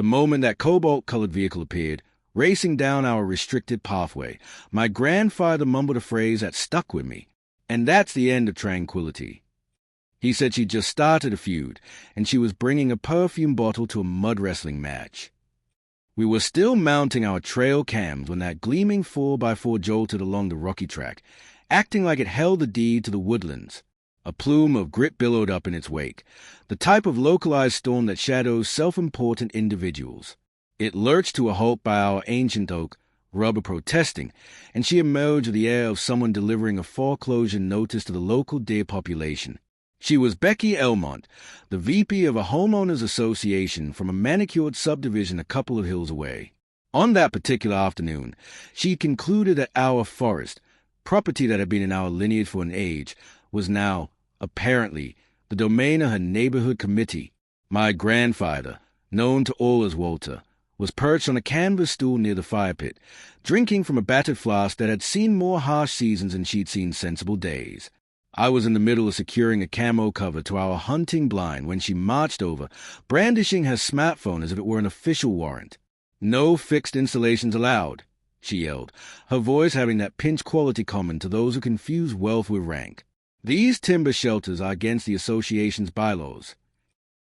The moment that cobalt-colored vehicle appeared, racing down our restricted pathway, my grandfather mumbled a phrase that stuck with me. "And that's the end of tranquility." He said she'd just started a feud, and she was bringing a perfume bottle to a mud wrestling match. We were still mounting our trail cams when that gleaming 4x4 jolted along the rocky track, acting like it held the deed to the woodlands. A plume of grit billowed up in its wake, the type of localized storm that shadows self-important individuals. It lurched to a halt by our ancient oak, rubber protesting, and she emerged with the air of someone delivering a foreclosure notice to the local deer population. She was Becky Elmont, the VP of a homeowners association from a manicured subdivision a couple of hills away. On that particular afternoon, she concluded that our forest, property that had been in our lineage for an age, was now, apparently, the domain of her neighborhood committee. My grandfather, known to all as Walter, was perched on a canvas stool near the fire pit, drinking from a battered flask that had seen more harsh seasons than she'd seen sensible days. I was in the middle of securing a camo cover to our hunting blind when she marched over, brandishing her smartphone as if it were an official warrant. "No fixed installations allowed," she yelled, her voice having that pinch quality common to those who confuse wealth with rank. "These timber shelters are against the association's bylaws."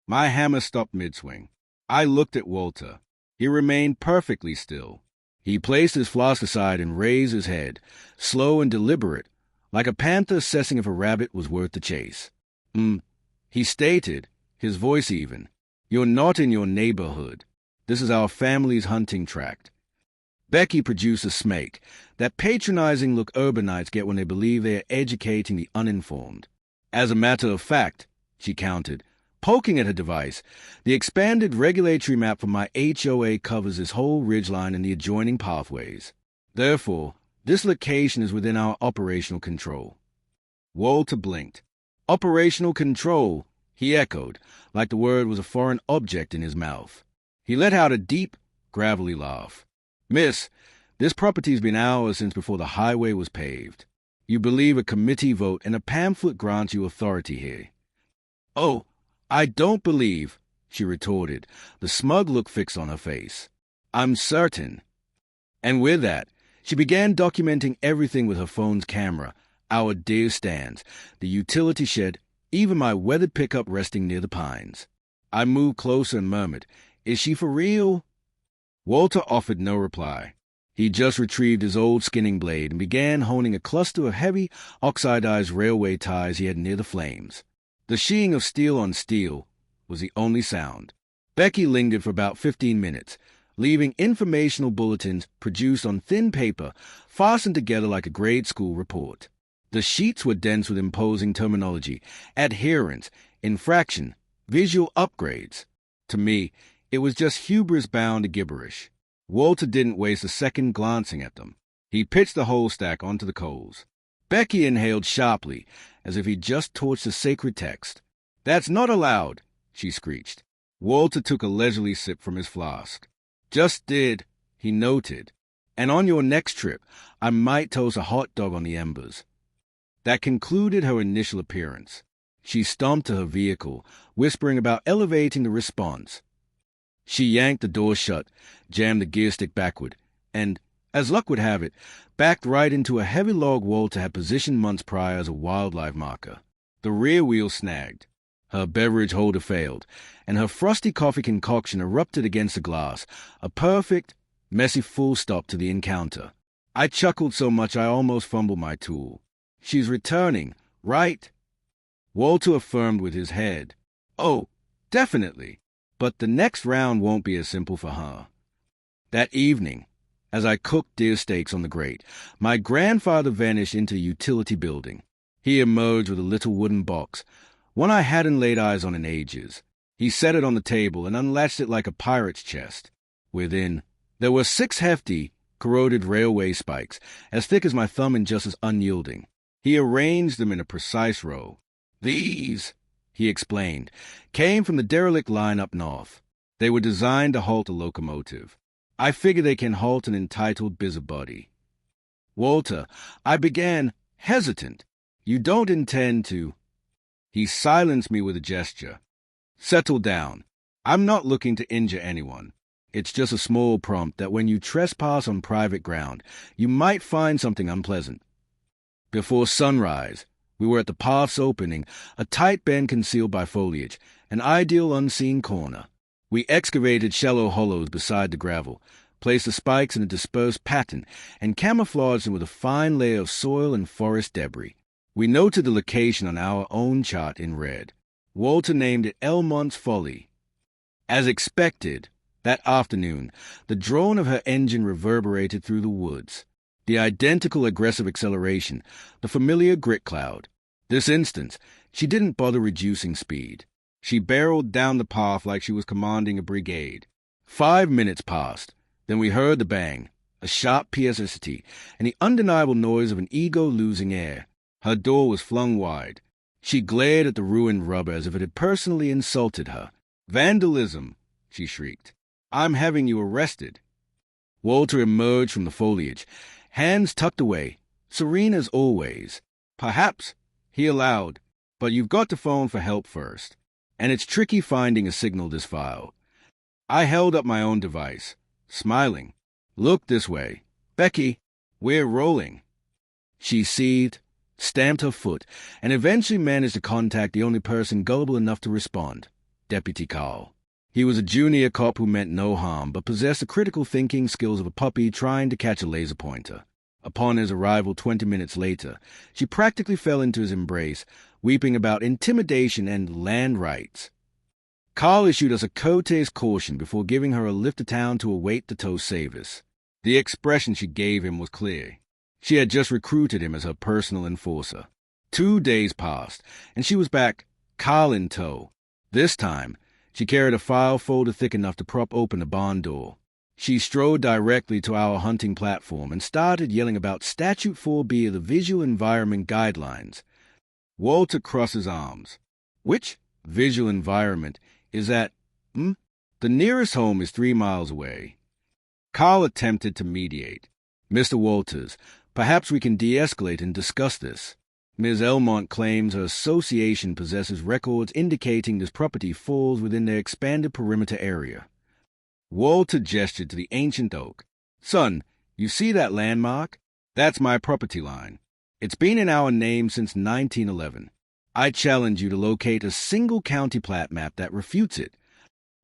My hammer stopped mid-swing. I looked at Walter. He remained perfectly still. He placed his flask aside and raised his head, slow and deliberate, like a panther assessing if a rabbit was worth the chase. He stated, his voice even, "You're not in your neighborhood. This is our family's hunting tract." Becky produced a smake, that patronizing look urbanites get when they believe they are educating the uninformed. "As a matter of fact," she countered, poking at her device, "the expanded regulatory map for my HOA covers this whole ridgeline and the adjoining pathways. Therefore, this location is within our operational control." Walter blinked. "Operational control," he echoed, like the word was a foreign object in his mouth. He let out a deep, gravelly laugh. "Miss, this property's been ours since before the highway was paved. You believe a committee vote and a pamphlet grants you authority here." "Oh, I don't believe," she retorted, the smug look fixed on her face. "I'm certain." And with that, she began documenting everything with her phone's camera, our deer stands, the utility shed, even my weathered pickup resting near the pines. I moved closer and murmured, "Is she for real?" Walter offered no reply. He just retrieved his old skinning blade and began honing a cluster of heavy, oxidized railway ties he had near the flames. The sheeting of steel on steel was the only sound. Becky lingered for about 15 minutes, leaving informational bulletins produced on thin paper, fastened together like a grade school report. The sheets were dense with imposing terminology, adherence, infraction, visual upgrades. To me, it was just hubris-bound gibberish. Walter didn't waste a second glancing at them. He pitched the whole stack onto the coals. Becky inhaled sharply, as if he'd just torched a sacred text. "That's not allowed," she screeched. Walter took a leisurely sip from his flask. "Just did," he noted. "And on your next trip, I might toast a hot dog on the embers." That concluded her initial appearance. She stomped to her vehicle, whispering about elevating the response. She yanked the door shut, jammed the gear stick backward, and, as luck would have it, backed right into a heavy log Walter had positioned months prior as a wildlife marker. The rear wheel snagged. Her beverage holder failed, and her frosty coffee concoction erupted against the glass, a perfect, messy full stop to the encounter. I chuckled so much I almost fumbled my tool. "She's returning, right?" Walter affirmed with his head. "Oh, definitely. But the next round won't be as simple for her." That evening, as I cooked deer steaks on the grate, my grandfather vanished into a utility building. He emerged with a little wooden box, one I hadn't laid eyes on in ages. He set it on the table and unlatched it like a pirate's chest. Within, there were 6 hefty, corroded railway spikes, as thick as my thumb and just as unyielding. He arranged them in a precise row. "These," he explained, "came from the derelict line up north. They were designed to halt a locomotive. I figure they can halt an entitled busybody." "Walter," I began, hesitant. "You don't intend to—" He silenced me with a gesture. "Settle down. I'm not looking to injure anyone. It's just a small prompt that when you trespass on private ground, you might find something unpleasant. Before sunrise, we were at the path's opening, a tight bend concealed by foliage, an ideal unseen corner. We excavated shallow hollows beside the gravel, placed the spikes in a dispersed pattern, and camouflaged them with a fine layer of soil and forest debris. We noted the location on our own chart in red. Walter named it Elmont's Folly. As expected, that afternoon, the drone of her engine reverberated through the woods. The identical aggressive acceleration, the familiar grit cloud. This instance, she didn't bother reducing speed. She barreled down the path like she was commanding a brigade. 5 minutes passed. Then we heard the bang, a sharp PSST, and the undeniable noise of an ego losing air. Her door was flung wide. She glared at the ruined rubber as if it had personally insulted her. "Vandalism!" she shrieked. "I'm having you arrested." Walter emerged from the foliage, hands tucked away, serene as always. "Perhaps," he allowed, "but you've got to phone for help first. And it's tricky finding a signal this file." I held up my own device, smiling. "Look this way. Becky, we're rolling." She seethed, stamped her foot, and eventually managed to contact the only person gullible enough to respond, Deputy Carl. He was a junior cop who meant no harm, but possessed the critical thinking skills of a puppy trying to catch a laser pointer. Upon his arrival 20 minutes later, she practically fell into his embrace, weeping about intimidation and land rights. Carl issued us a courteous caution before giving her a lift to town to await the tow service. The expression she gave him was clear. She had just recruited him as her personal enforcer. 2 days passed, and she was back, Carl in tow. This time, she carried a file folder thick enough to prop open the barn door. She strode directly to our hunting platform and started yelling about Statute 4B of the Visual Environment Guidelines. Walter crossed his arms. "Which visual environment is that? The nearest home is 3 miles away." Carl attempted to mediate. "Mr. Walters, perhaps we can de-escalate and discuss this. Ms. Elmont claims her association possesses records indicating this property falls within their expanded perimeter area." Walter gestured to the ancient oak. "Son, you see that landmark? That's my property line. It's been in our name since 1911. I challenge you to locate a single county plat map that refutes it."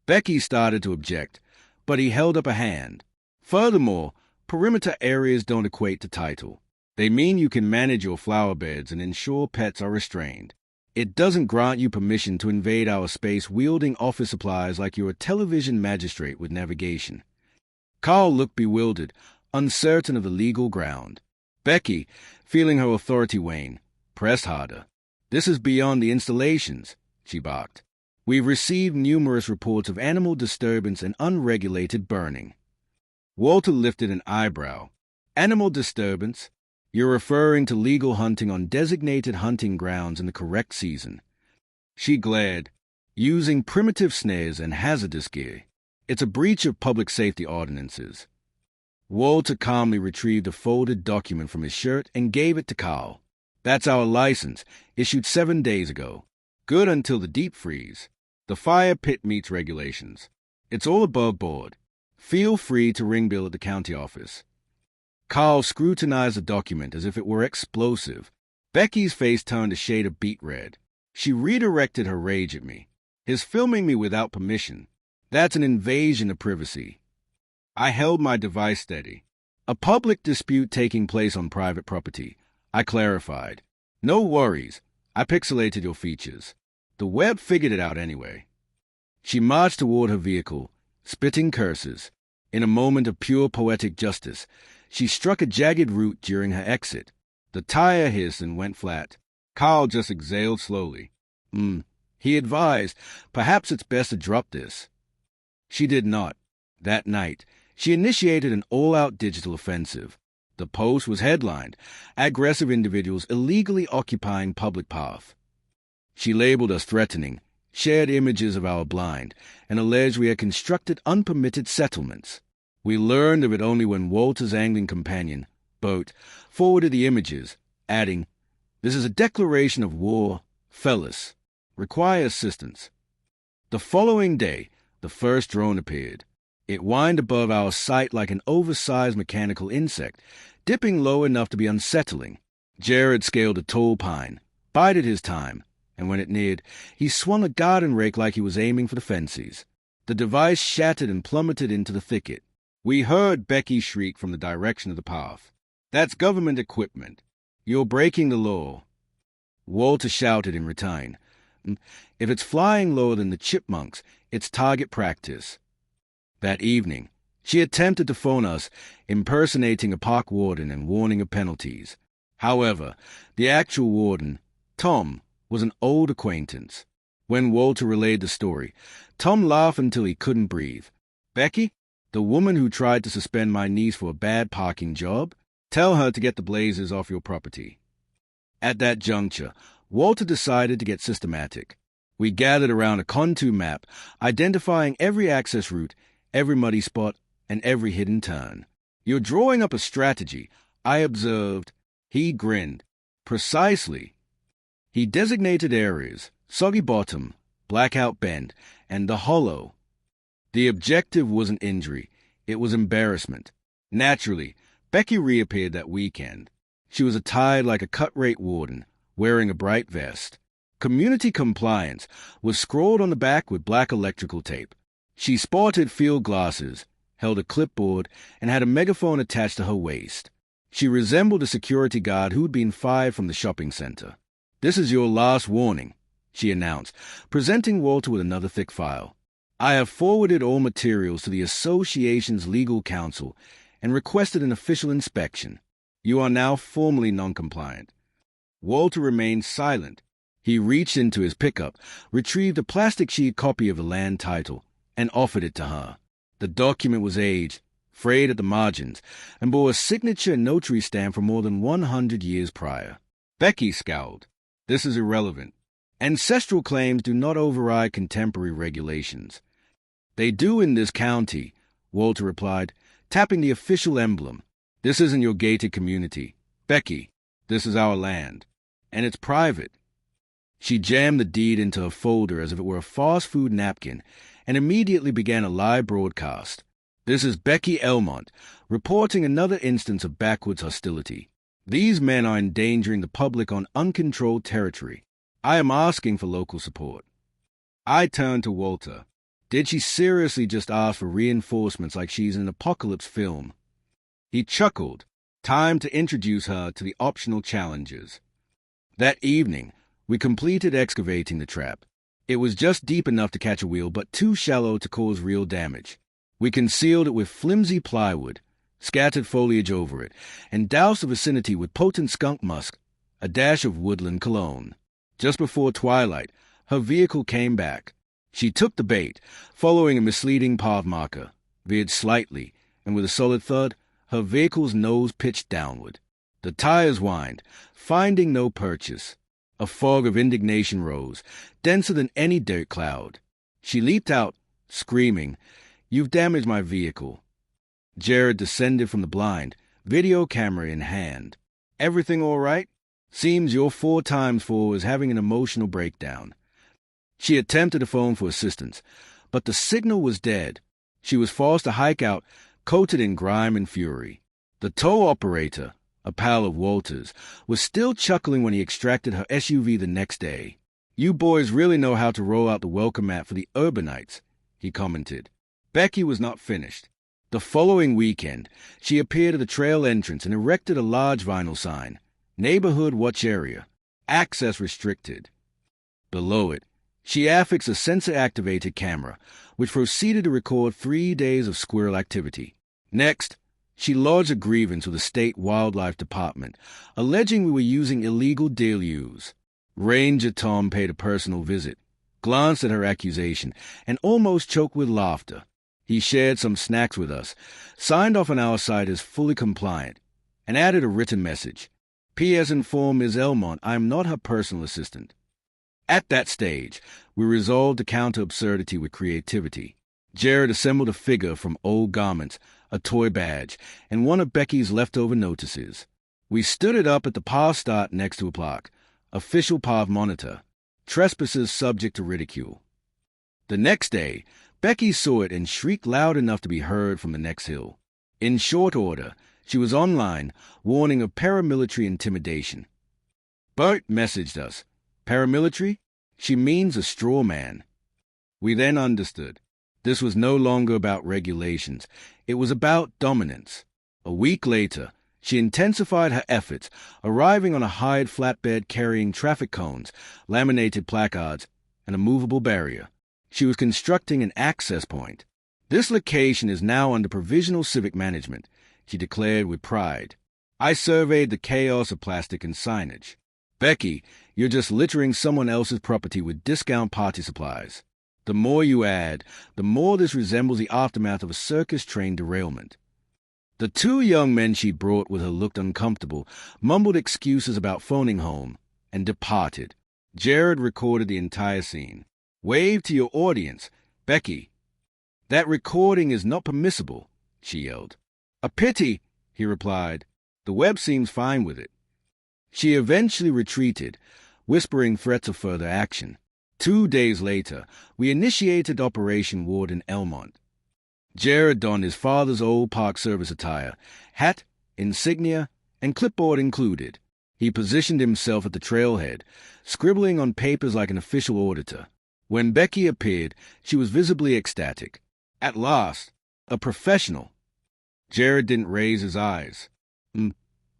Becky started to object, but he held up a hand. "Furthermore, perimeter areas don't equate to title. They mean you can manage your flower beds and ensure pets are restrained. It doesn't grant you permission to invade our space wielding office supplies like you're a television magistrate with navigation." Carl looked bewildered, uncertain of the legal ground. Becky, feeling her authority wane, pressed harder. "This is beyond the installations," she barked. "We've received numerous reports of animal disturbance and unregulated burning." Walter lifted an eyebrow. "Animal disturbance? You're referring to legal hunting on designated hunting grounds in the correct season." She glared, "Using primitive snares and hazardous gear. It's a breach of public safety ordinances." Walter calmly retrieved a folded document from his shirt and gave it to Carl. "That's our license, issued 7 days ago. Good until the deep freeze. The fire pit meets regulations. It's all above board. Feel free to ring Bill at the county office." Carl scrutinized the document as if it were explosive. Becky's face turned a shade of beet red. She redirected her rage at me. "His filming me without permission. That's an invasion of privacy." I held my device steady. "A public dispute taking place on private property," I clarified. "No worries. I pixelated your features. The web figured it out anyway." She marched toward her vehicle, spitting curses. In a moment of pure poetic justice, she struck a jagged root during her exit. The tire hissed and went flat. Carl just exhaled slowly. He advised, "Perhaps it's best to drop this." She did not. That night, she initiated an all-out digital offensive. The post was headlined, "Aggressive Individuals Illegally Occupying Public Path." She labeled us threatening, shared images of our blind, and alleged we had constructed unpermitted settlements. We learned of it only when Walter's angling companion, Boat, forwarded the images, adding, "This is a declaration of war. Fellas, require assistance." The following day, the first drone appeared. It whined above our sight like an oversized mechanical insect, dipping low enough to be unsettling. Jared scaled a tall pine, bided his time, and when it neared, he swung a garden rake like he was aiming for the fences. The device shattered and plummeted into the thicket. We heard Becky shriek from the direction of the path. "That's government equipment. You're breaking the law." Walter shouted in return. "If it's flying lower than the chipmunks, it's target practice." That evening, she attempted to phone us, impersonating a park warden and warning of penalties. However, the actual warden, Tom, was an old acquaintance. When Walter relayed the story, Tom laughed until he couldn't breathe. "Becky, the woman who tried to suspend my niece for a bad parking job? Tell her to get the blazers off your property." At that juncture, Walter decided to get systematic. We gathered around a contour map, identifying every access route, every muddy spot, and every hidden turn. "You're drawing up a strategy," I observed. He grinned. "Precisely." He designated areas: Soggy Bottom, Blackout Bend, and the Hollow. The objective wasn't injury, it was embarrassment. Naturally, Becky reappeared that weekend. She was attired like a cut-rate warden, wearing a bright vest. "Community Compliance" was scrawled on the back with black electrical tape. She sported field glasses, held a clipboard, and had a megaphone attached to her waist. She resembled a security guard who'd been fired from the shopping center. "This is your last warning," she announced, presenting Walter with another thick file. "I have forwarded all materials to the association's legal counsel and requested an official inspection. You are now formally non-compliant." Walter remained silent. He reached into his pickup, retrieved a plastic sheet copy of the land title, and offered it to her. The document was aged, frayed at the margins, and bore a signature and notary stamp from more than 100 years prior. Becky scowled. "This is irrelevant. Ancestral claims do not override contemporary regulations." "They do in this county," Walter replied, tapping the official emblem. "This isn't your gated community. Becky, this is our land. And it's private." She jammed the deed into a folder as if it were a fast food napkin and immediately began a live broadcast. "This is Becky Elmont, reporting another instance of backwoods hostility. These men are endangering the public on uncontrolled territory. I am asking for local support." I turned to Walter. Did she seriously just ask for reinforcements like she's in an apocalypse film? He chuckled. Time to introduce her to the optional challenges. That evening, we completed excavating the trap. It was just deep enough to catch a wheel, but too shallow to cause real damage. We concealed it with flimsy plywood, scattered foliage over it, and doused the vicinity with potent skunk musk, a dash of woodland cologne. Just before twilight, her vehicle came back. She took the bait, following a misleading path marker, veered slightly, and with a solid thud, her vehicle's nose pitched downward. The tires whined, finding no purchase. A fog of indignation rose, denser than any dirt cloud. She leaped out, screaming, "You've damaged my vehicle." Jared descended from the blind, video camera in hand. "Everything all right? Seems your 4x4 is having an emotional breakdown." She attempted to phone for assistance, but the signal was dead. She was forced to hike out, coated in grime and fury. The tow operator, a pal of Walter's, was still chuckling when he extracted her SUV the next day. "You boys really know how to roll out the welcome mat for the urbanites," he commented. Becky was not finished. The following weekend, she appeared at the trail entrance and erected a large vinyl sign, "Neighborhood Watch Area. Access Restricted." Below it, she affixed a sensor-activated camera, which proceeded to record 3 days of squirrel activity. Next, she lodged a grievance with the state wildlife department, alleging we were using illegal deluge. Ranger Tom paid a personal visit, glanced at her accusation, and almost choked with laughter. He shared some snacks with us, signed off on our side as fully compliant, and added a written message. "P.S. Inform Ms. Elmont I am not her personal assistant." At that stage, we resolved to counter absurdity with creativity. Jared assembled a figure from old garments, a toy badge, and one of Becky's leftover notices. We stood it up at the path start next to a plaque, "Official Path Monitor. Trespassers subject to ridicule." The next day, Becky saw it and shrieked loud enough to be heard from the next hill. In short order, she was online, warning of paramilitary intimidation. Bert messaged us. Paramilitary? She means a straw man. We then understood. This was no longer about regulations. It was about dominance. A week later, she intensified her efforts, arriving on a hired flatbed carrying traffic cones, laminated placards, and a movable barrier. She was constructing an access point. This location is now under provisional civic management, she declared with pride. I surveyed the chaos of plastic and signage. Becky, you're just littering someone else's property with discount party supplies. The more you add, the more this resembles the aftermath of a circus train derailment. The two young men she brought with her looked uncomfortable, mumbled excuses about phoning home, and departed. Jared recorded the entire scene. Wave to your audience. Becky, that recording is not permissible, she yelled. A pity, he replied. The web seems fine with it. She eventually retreated, whispering threats of further action. 2 days later, we initiated Operation Ward in Elmont. Jared donned his father's old Park Service attire, hat, insignia, and clipboard included. He positioned himself at the trailhead, scribbling on papers like an official auditor. When Becky appeared, she was visibly ecstatic. At last, a professional. Jared didn't raise his eyes.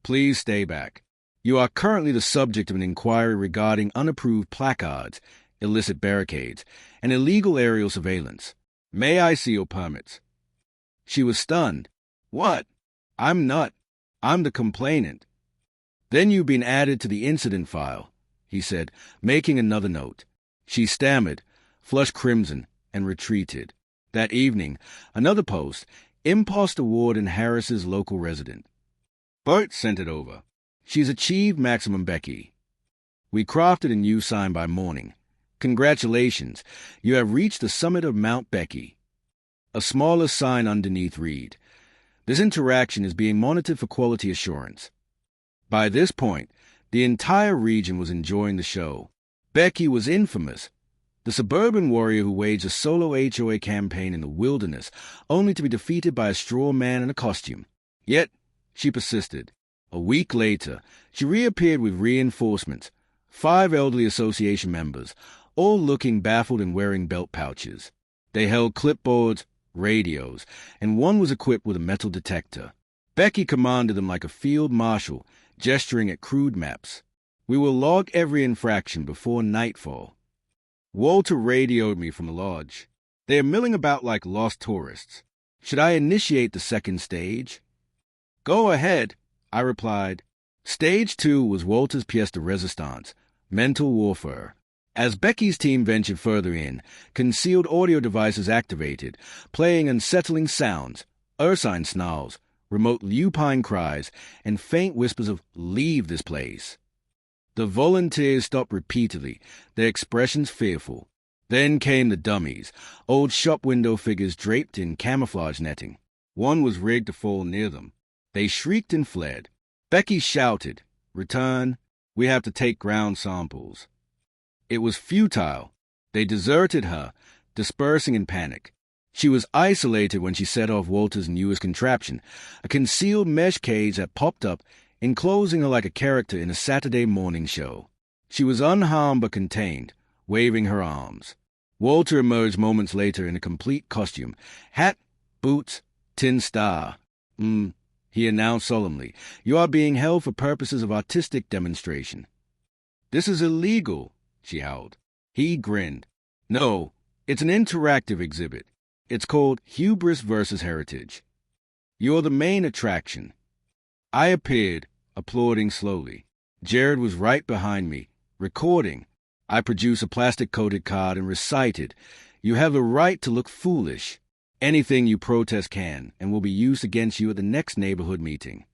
Please stay back. You are currently the subject of an inquiry regarding unapproved placards, illicit barricades, and illegal aerial surveillance. May I see your permits? She was stunned. What? I'm not. I'm the complainant. Then you've been added to the incident file, he said, making another note. She stammered, flushed crimson, and retreated. That evening, another post, imposter warden Harris's local resident. Bert sent it over. She's achieved maximum Becky. We crafted a new sign by morning. Congratulations, you have reached the summit of Mount Becky. A smaller sign underneath read, this interaction is being monitored for quality assurance. By this point, the entire region was enjoying the show. Becky was infamous, the suburban warrior who waged a solo HOA campaign in the wilderness, only to be defeated by a straw man in a costume. Yet, she persisted. A week later, she reappeared with reinforcements, 5 elderly association members, all looking baffled and wearing belt pouches. They held clipboards, radios, and one was equipped with a metal detector. Becky commanded them like a field marshal, gesturing at crude maps. We will log every infraction before nightfall. Walter radioed me from the lodge. They are milling about like lost tourists. Should I initiate the second stage? Go ahead, I replied. Stage 2 was Walter's pièce de résistance, mental warfare. As Becky's team ventured further in, concealed audio devices activated, playing unsettling sounds, ursine snarls, remote lupine cries, and faint whispers of "leave this place." The volunteers stopped repeatedly, their expressions fearful. Then came the dummies, old shop window figures draped in camouflage netting. One was rigged to fall near them. They shrieked and fled. Becky shouted, "Return, we have to take ground samples." It was futile. They deserted her, dispersing in panic. She was isolated when she set off Walter's newest contraption, a concealed mesh cage that popped up, enclosing her like a character in a Saturday morning show. She was unharmed but contained, waving her arms. Walter emerged moments later in a complete costume, hat, boots, tin star. He announced solemnly, "You are being held for purposes of artistic demonstration." "This is illegal," she howled. He grinned. "No, it's an interactive exhibit. It's called Hubris versus Heritage. You're the main attraction." I appeared, applauding slowly. Jared was right behind me, recording. I produced a plastic-coated card and recited, "You have the right to look foolish. Anything you protest can and will be used against you at the next neighborhood meeting."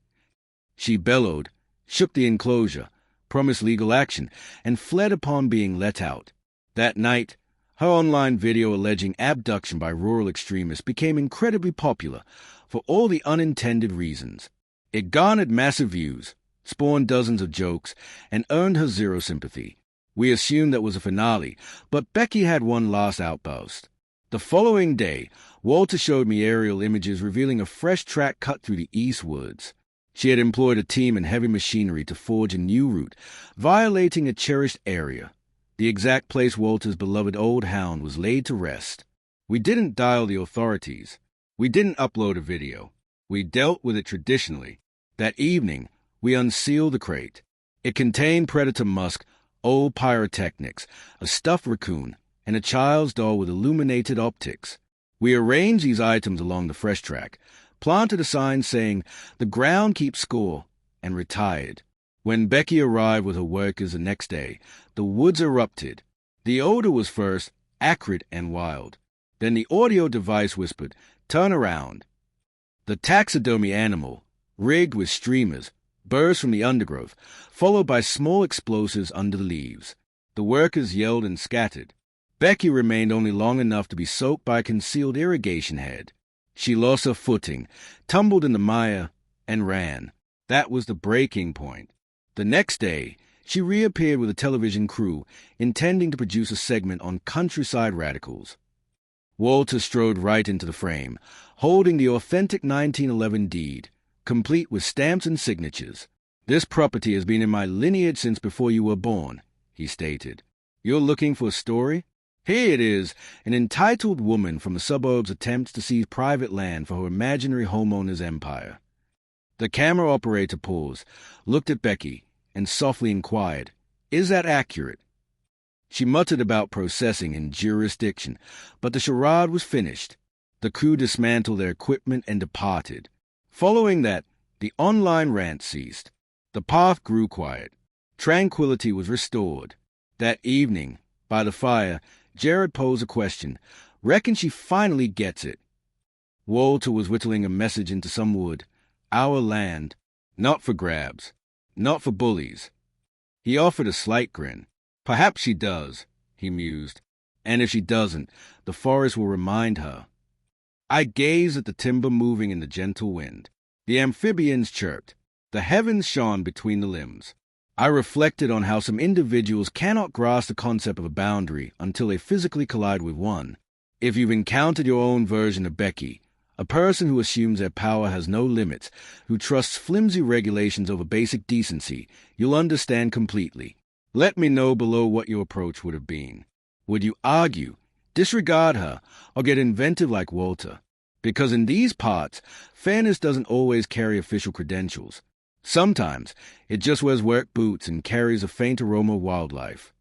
She bellowed, shook the enclosure, promised legal action, and fled upon being let out. That night, her online video alleging abduction by rural extremists became incredibly popular for all the unintended reasons. It garnered massive views, spawned dozens of jokes, and earned her zero sympathy. We assumed that was a finale, but Becky had one last outburst. The following day, Walter showed me aerial images revealing a fresh track cut through the East Woods. She had employed a team and heavy machinery to forge a new route, violating a cherished area. The exact place Walter's beloved old hound was laid to rest. We didn't dial the authorities. We didn't upload a video. We dealt with it traditionally. That evening, we unsealed the crate. It contained predator musk, old pyrotechnics, a stuffed raccoon, and a child's doll with illuminated optics. We arranged these items along the fresh track, planted a sign saying, "The ground keeps score," and retired. When Becky arrived with her workers the next day, the woods erupted. The odor was first acrid and wild. Then the audio device whispered, "Turn around." The taxidermy animal, rigged with streamers, burst from the undergrowth, followed by small explosives under the leaves. The workers yelled and scattered. Becky remained only long enough to be soaked by a concealed irrigation head. She lost her footing, tumbled in the mire, and ran. That was the breaking point. The next day, she reappeared with a television crew, intending to produce a segment on countryside radicals. Walter strode right into the frame, holding the authentic 1911 deed, complete with stamps and signatures. "This property has been in my lineage since before you were born," he stated. "You're looking for a story? Here it is. An entitled woman from the suburbs attempts to seize private land for her imaginary homeowner's empire." The camera operator paused, looked at Becky, and softly inquired, "Is that accurate?" She muttered about processing and jurisdiction, but the charade was finished. The crew dismantled their equipment and departed. Following that, the online rant ceased. The path grew quiet. Tranquility was restored. That evening, by the fire, Jared posed a question. "Reckon she finally gets it." Walter was whittling a message into some wood. "Our land. Not for grabs. Not for bullies." He offered a slight grin. "Perhaps she does," he mused. "And if she doesn't, the forest will remind her." I gazed at the timber moving in the gentle wind. The amphibians chirped. The heavens shone between the limbs. I reflected on how some individuals cannot grasp the concept of a boundary until they physically collide with one. If you've encountered your own version of Becky, a person who assumes their power has no limits, who trusts flimsy regulations over basic decency, you'll understand completely. Let me know below what your approach would have been. Would you argue, disregard her, or get inventive like Walter? Because in these parts, fairness doesn't always carry official credentials. Sometimes it just wears work boots and carries a faint aroma of wildlife.